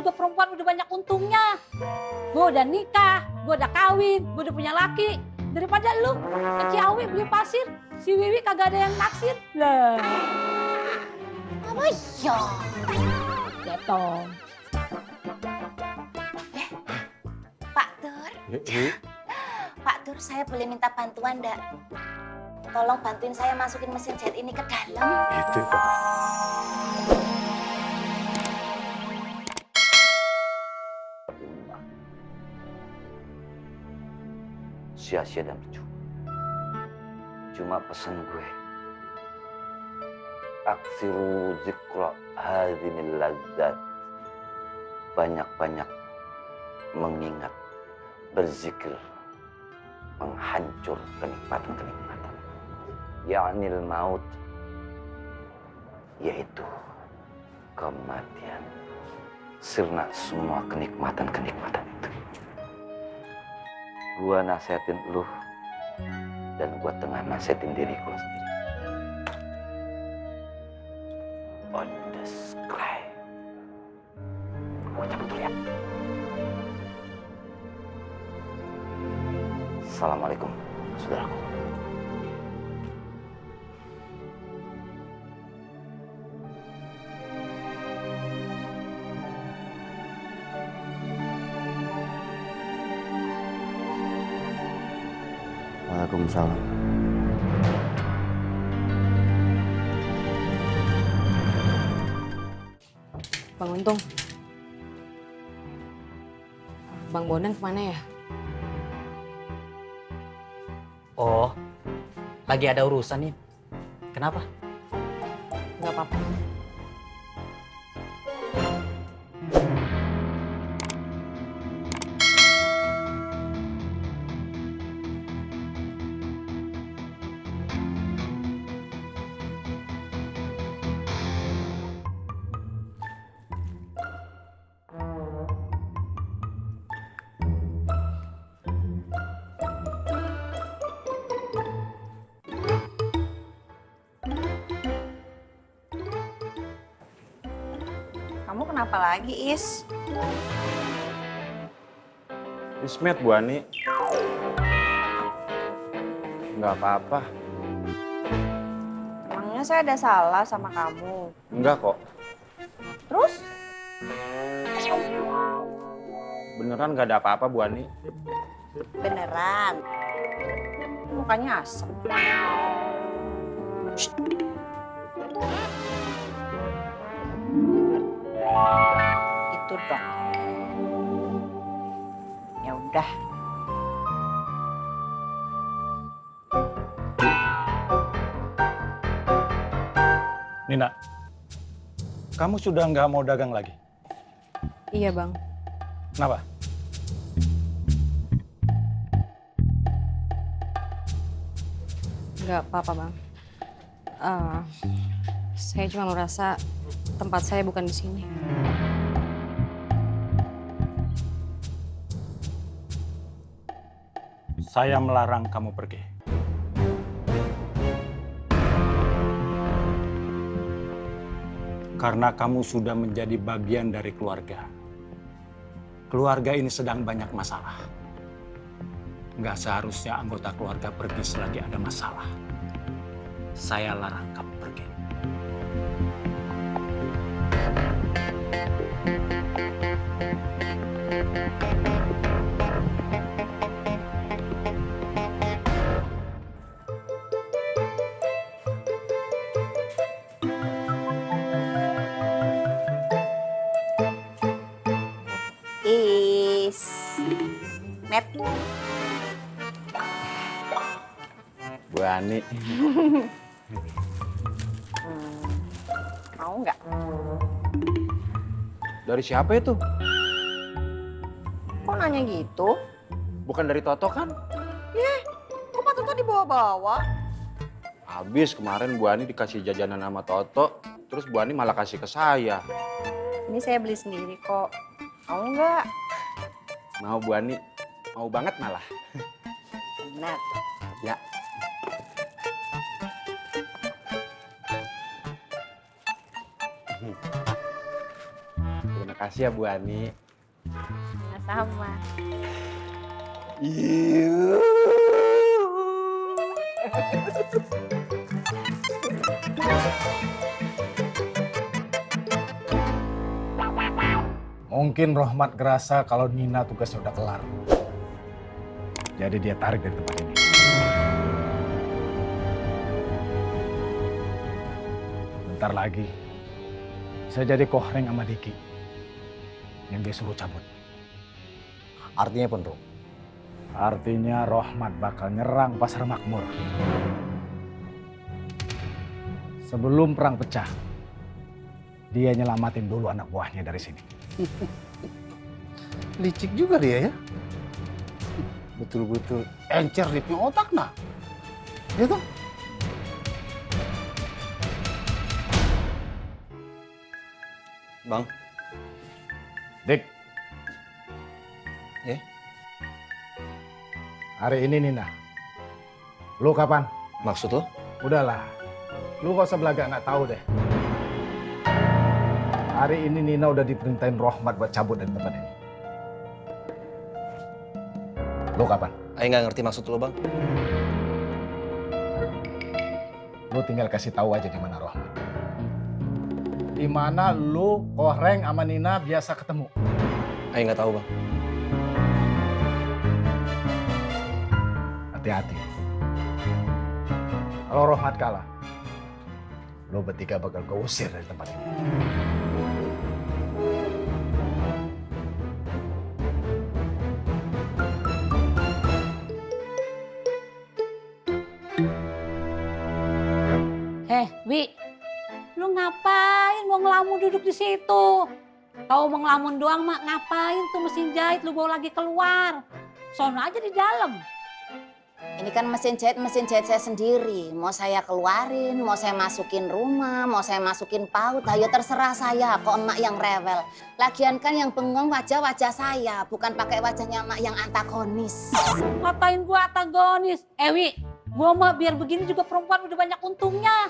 juga perempuan udah banyak untungnya. Gue udah nikah, gue udah kawin, gue udah punya laki. Daripada lu ke Ciawi beli pasir, si Wiwi kagak ada yang naksir. Lah. Apa ya? Ya Tom. Pak Tur. Pak Tur, saya boleh minta bantuan enggak? Tolong bantuin saya masukin mesin jahit ini ke dalam. Itu Pak. Sia-sia dan percuma. Cuma pesan gue, aksiru zikra hadhimil ladzat. Banyak-banyak mengingat, berzikir, menghancur kenikmatan-kenikmatan. Ya'nil maut, yaitu kematian. Sirna semua kenikmatan-kenikmatan itu. Gua nasihatin lu, dan gua tengah nasihatin diri gua sendiri. On the sky. Gua cabut dulu ya. Assalamualaikum, saudaraku. Waalaikumsalam. Bang Untung. Bang Bondan kemana ya? Oh, lagi ada urusan nih. Kenapa? Nggak apa-apa. Kamu kenapa lagi, Is? Ismet Bu Ani. Nggak apa-apa. Emangnya saya ada salah sama kamu? Enggak kok. Terus? Beneran nggak ada apa-apa Bu Ani. Beneran. Mukanya asem. Itu dong. Ya udah. Nina, kamu sudah nggak mau dagang lagi? Iya Bang. Kenapa? Nggak apa-apa Bang. Saya cuma merasa tempat saya bukan di sini. Saya melarang kamu pergi. Karena kamu sudah menjadi bagian dari keluarga. Keluarga ini sedang banyak masalah. Nggak seharusnya anggota keluarga pergi selagi ada masalah. Saya larang kamu pergi. Is. Net. Bu Ani. Mau nggak? Dari siapa itu? Kok nanya gitu? Bukan dari Toto kan? Kok Pak Toto dibawa-bawa? Habis kemarin Bu Ani dikasih jajanan sama Toto, terus Bu Ani malah kasih ke saya. Ini saya beli sendiri kok. Mau nggak? Mau Bu Ani? Mau banget malah. Benar. Ya. Terima Makasih ya Bu Ani. Sama. Mungkin Rohmat ngerasa kalau Nina tugasnya udah kelar. Jadi dia tarik dari tempat ini. Bentar lagi, saya jadi kohreng sama Diki. Yang dia suruh cabut. Artinya apa, Bro? Artinya Rohmat bakal nyerang Pasar Makmur. Sebelum perang pecah, dia nyelamatin dulu anak buahnya dari sini. Licik juga dia ya. Betul-betul encer di punya otak nah. Gitu. Bang. Dik. Ya? Hari ini Nina. Lu kapan? Maksud lo? Udahlah. Lu gak usah belaga, nggak tahu deh. Hari ini Nina udah diperintahin Rohmat buat cabut dari tempat ini. Lu kapan? Ayo nggak ngerti maksud lo, Bang. Lu tinggal kasih tahu aja di mana Rohmat. Di mana lu, Kohreng, sama Nina biasa ketemu. Ayo nggak tahu, Bang. Hati-hati. Kalau Rohmat kalah, lu bertiga bakal gue usir dari tempat ini. Wi, lu ngapain mau ngelamun duduk di situ? Tahu mau ngelamun doang mak, ngapain tuh mesin jahit lu bawa lagi keluar? Sono aja di dalam. Ini kan mesin jahit saya sendiri. Mau saya keluarin, mau saya masukin rumah, mau saya masukin paut. Ayo terserah saya, kok emak yang rewel. Lagian kan yang bengong wajah-wajah saya, bukan pakai wajahnya emak yang antagonis. Ngatain gua antagonis? Wi, gua mah biar begini juga perempuan udah banyak untungnya.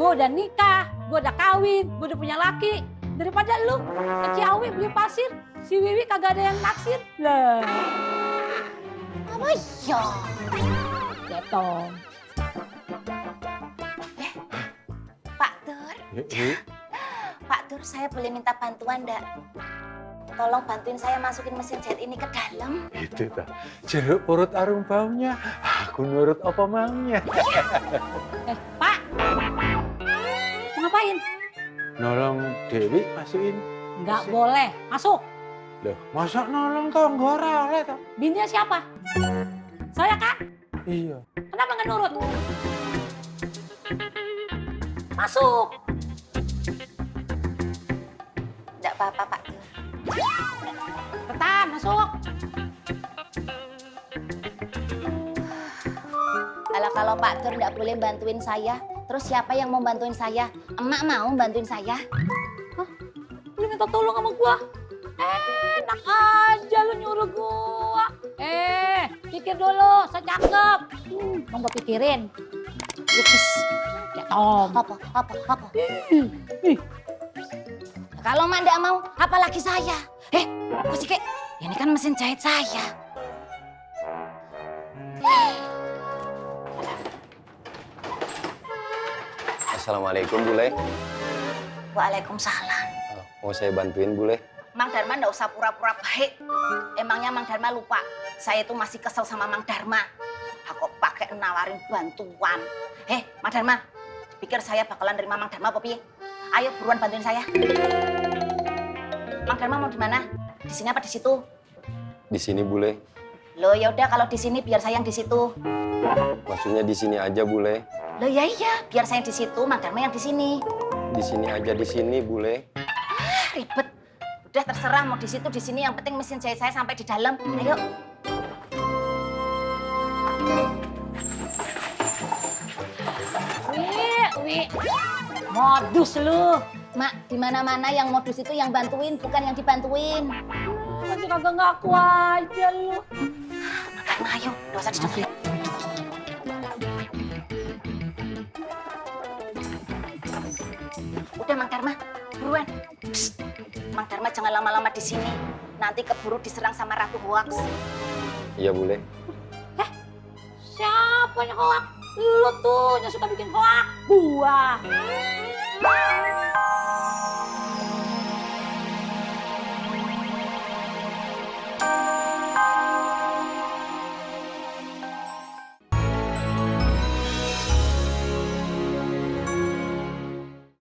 Gua udah nikah, gua udah kawin, gua udah punya laki. Daripada lu ke Ciawi beli pasir, si Wiwi kagak ada yang naksir. Lah. Apa ya? Gitu. Pak Tur. Pak Tur, saya boleh minta bantuan enggak? Tolong bantuin saya masukin mesin jahit ini ke dalam. Itu ta. Jeruk purut arum baunya. Aku nurut apa maunya. Pak. Mau ngapain? Nolong Dewi masukin. Nggak boleh. Masuk. Loh, masa nolong tonggo ora oleh ta? Bininya siapa? Saya kan? Iya. Kenapa nggak nurut? Masuk. Enggak apa-apa, Pak Tur. Cepetan, masuk. Kalau Pak Tur enggak boleh bantuin saya, terus siapa yang mau bantuin saya? Emak mau bantuin saya? Lu minta tolong sama gua. Enak aja lu nyuruh gua. Pikir dulu, saya cakep. Mau gua pikirin. Yes. Ya Tom. Apa? Kalau Mak enggak mau, apalagi saya? Kok sih, Kek? Ini kan mesin jahit saya. Assalamualaikum, Bule. Waalaikumsalam. Mau saya bantuin, Bule? Mang Dharma enggak usah pura-pura baik. Emangnya Mang Dharma lupa? Saya itu masih kesel sama Mang Dharma. Aku pakai nawarin bantuan. Mang Dharma, pikir saya bakalan nerima Mang Dharma apa piye? Ayo buruan bantuin saya. Mang Dharma mau di mana? Di sini apa di situ? Di sini, Bule. Loh ya udah kalau di sini biar saya yang di situ. Maksudnya di sini aja, Bule. Loh ya iya, biar saya yang di situ, Mang Dharma yang di sini. Di sini aja, di sini, Bule. Ribet. Udah terserah mau di situ di sini, yang penting mesin jahit saya sampai di dalam. Ayo. Wi. Modus lu. Mak, di mana-mana yang modus itu yang bantuin, bukan yang dibantuin. Masih kagak ngaku aja lu. Mang Dharma ayo, nggak usah didengerin. Udah Mang Dharma, buruan. Psst. Mang Dharma jangan lama-lama di sini. Nanti keburu diserang sama Ratu Hoax. Iya, Bule. Siapa yang hoak? Lu tuh yang suka bikin hoak. Gua.